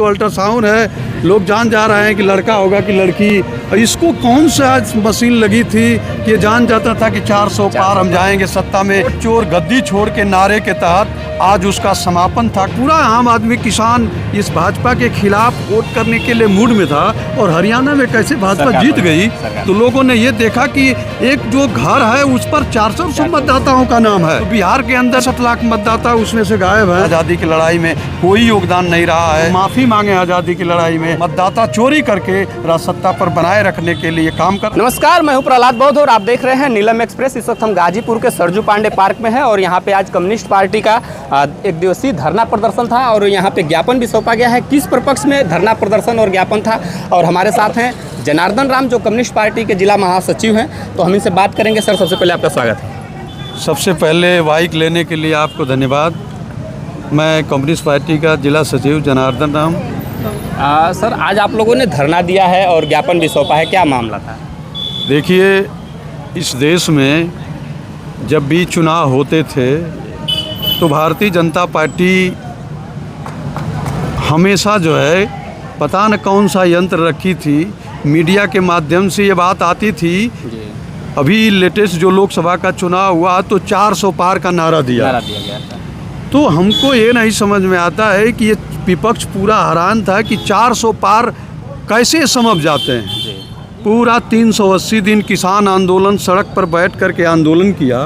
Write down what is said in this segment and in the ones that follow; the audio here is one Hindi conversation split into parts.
तो अल्ट्रासाउंड है, लोग जान जा रहे हैं कि लड़का होगा कि लड़की। इसको कौन सा मशीन लगी थी कि जान जाता था कि 400 पार हम जाएंगे सत्ता में। चोर गद्दी छोड़ के नारे के तहत आज उसका समापन था। पूरा आम आदमी किसान इस भाजपा के खिलाफ वोट करने के लिए मूड में था। और हरियाणा में कैसे भाजपा जीत गई तो लोगों ने ये देखा कि एक जो घर है उस पर 400 मतदाताओं का नाम है। तो बिहार के अंदर 7 लाख मतदाता उसमें से गायब है। आज़ादी की लड़ाई में कोई योगदान नहीं रहा है। माफी मांगे आज़ादी की लड़ाई में, मतदाता चोरी करके राजसत्ता पर बनाए रखने के लिए काम कर। नमस्कार, मैं हूं प्रहलाद बौद्ध और आप देख रहे हैं नीलम एक्सप्रेस। इस वक्त हम गाजीपुर के सरजू पांडे पार्क में हैं और यहाँ पे आज कम्युनिस्ट पार्टी का एक दिवसीय धरना प्रदर्शन था और यहाँ पे ज्ञापन भी सौंपा गया है। किस प्रपक्ष में धरना प्रदर्शन और ज्ञापन था, और हमारे साथ हैं जनार्दन राम जो कम्युनिस्ट पार्टी के जिला महासचिव हैं, तो हम इनसे बात करेंगे। सर, सबसे पहले आपका स्वागत है। सबसे पहले माइक लेने के लिए आपको धन्यवाद। मैं कम्युनिस्ट पार्टी का जिला सचिव जनार्दन राम। सर, आज आप लोगों ने धरना दिया है और ज्ञापन भी सौंपा है, क्या मामला था? देखिए, इस देश में जब भी चुनाव होते थे तो भारतीय जनता पार्टी हमेशा जो है पता न कौन सा यंत्र रखी थी, मीडिया के माध्यम से ये बात आती थी। अभी लेटेस्ट जो लोकसभा का चुनाव हुआ तो 400 पार का नारा दिया गया था। तो हमको ये नहीं समझ में आता है कि ये विपक्ष पूरा हैरान था कि 400 पार कैसे समझ जाते हैं। पूरा 380 दिन किसान आंदोलन, सड़क पर बैठ कर के आंदोलन किया।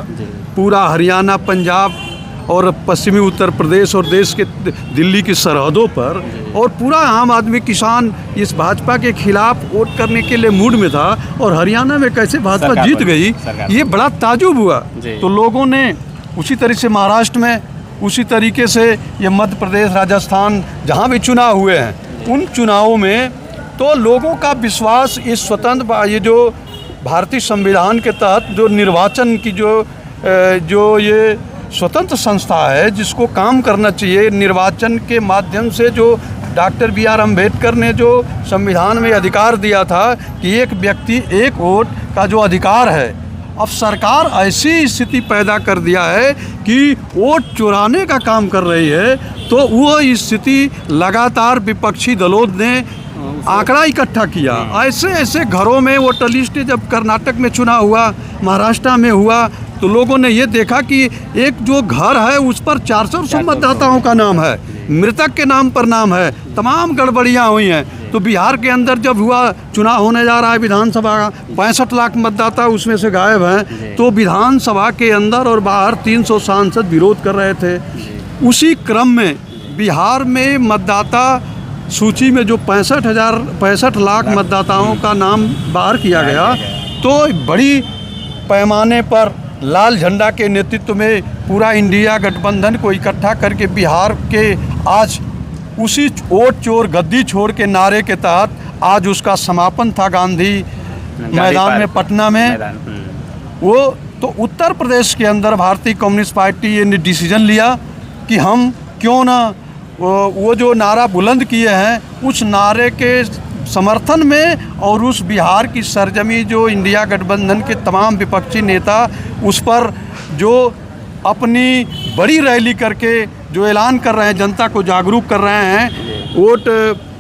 पूरा हरियाणा, पंजाब और पश्चिमी उत्तर प्रदेश और देश के दिल्ली की सरहदों पर, और पूरा आम आदमी किसान इस भाजपा के खिलाफ वोट करने के लिए मूड में था। और हरियाणा में कैसे भाजपा जीत गई ये बड़ा ताजुब हुआ। तो लोगों ने उसी तरह से महाराष्ट्र में, उसी तरीके से ये मध्य प्रदेश, राजस्थान, जहाँ भी चुनाव हुए हैं उन चुनावों में तो लोगों का विश्वास इस स्वतंत्र, ये जो भारतीय संविधान के तहत जो निर्वाचन की जो ये स्वतंत्र संस्था है जिसको काम करना चाहिए, निर्वाचन के माध्यम से जो डॉक्टर B.R. अम्बेडकर ने जो संविधान में अधिकार दिया था कि एक व्यक्ति एक वोट का जो अधिकार है, अब सरकार ऐसी स्थिति पैदा कर दिया है कि वोट चुराने का काम कर रही है। तो वो स्थिति लगातार विपक्षी दलों ने आंकड़ा इकट्ठा किया। ऐसे ऐसे घरों में वोटर लिस्ट, जब कर्नाटक में चुनाव हुआ, महाराष्ट्र में हुआ, तो लोगों ने ये देखा कि एक जो घर है उस पर 400 मतदाताओं का नाम है, मृतक के नाम पर नाम है, तमाम गड़बड़ियाँ हुई हैं। तो बिहार के अंदर जब हुआ चुनाव होने जा रहा है विधानसभा का, 65 लाख मतदाता उसमें से गायब हैं। तो विधानसभा के अंदर और बाहर 300 सांसद विरोध कर रहे थे। उसी क्रम में बिहार में मतदाता सूची में जो 65 लाख मतदाताओं का नाम बाहर किया गया, तो बड़ी पैमाने पर लाल झंडा के नेतृत्व में पूरा इंडिया गठबंधन को इकट्ठा करके बिहार के आज उसी वोट चोर गद्दी छोड़ के नारे के तहत आज उसका समापन था गांधी मैदान में, पटना में। वो तो उत्तर प्रदेश के अंदर भारतीय कम्युनिस्ट पार्टी ये डिसीजन लिया कि हम क्यों ना वो जो नारा बुलंद किए हैं उस नारे के समर्थन में, और उस बिहार की सरजमी जो इंडिया गठबंधन के तमाम विपक्षी नेता उस पर जो अपनी बड़ी रैली करके जो ऐलान कर रहे हैं, जनता को जागरूक कर रहे हैं वोट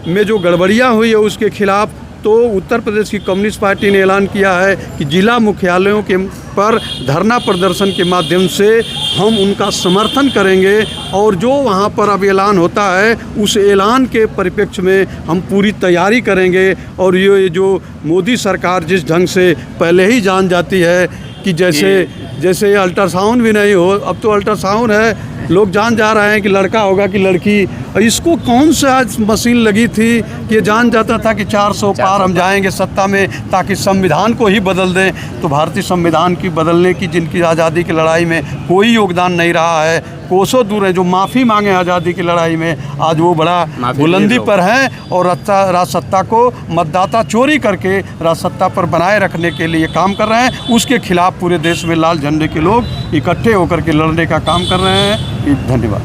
में जो गड़बड़ियाँ हुई है उसके खिलाफ, तो उत्तर प्रदेश की कम्युनिस्ट पार्टी ने ऐलान किया है कि जिला मुख्यालयों के पर धरना प्रदर्शन के माध्यम से हम उनका समर्थन करेंगे। और जो वहाँ पर अब ऐलान होता है उस ऐलान के परिप्रेक्ष्य में हम पूरी तैयारी करेंगे। और ये जो मोदी सरकार जिस ढंग से पहले ही जान जाती है कि जैसे अल्ट्रासाउंड भी नहीं हो, अब तो अल्ट्रासाउंड है, लोग जान जा रहे हैं कि लड़का होगा कि लड़की। और इसको कौन सा मशीन लगी थी कि जान जाता था कि 400 पार हम जाएंगे सत्ता में, ताकि संविधान को ही बदल दें। तो भारतीय संविधान की बदलने की, जिनकी आज़ादी की लड़ाई में कोई योगदान नहीं रहा है, कोसों दूर है, जो माफ़ी मांगे आज़ादी की लड़ाई में, आज वो बड़ा बुलंदी पर हैं और राजसत्ता को मतदाता चोरी करके राजसत्ता पर बनाए रखने के लिए काम कर रहे हैं। उसके खिलाफ पूरे देश में लाल झंडे के लोग इकट्ठे होकर के लड़ने का काम कर रहे हैं। धन्यवाद।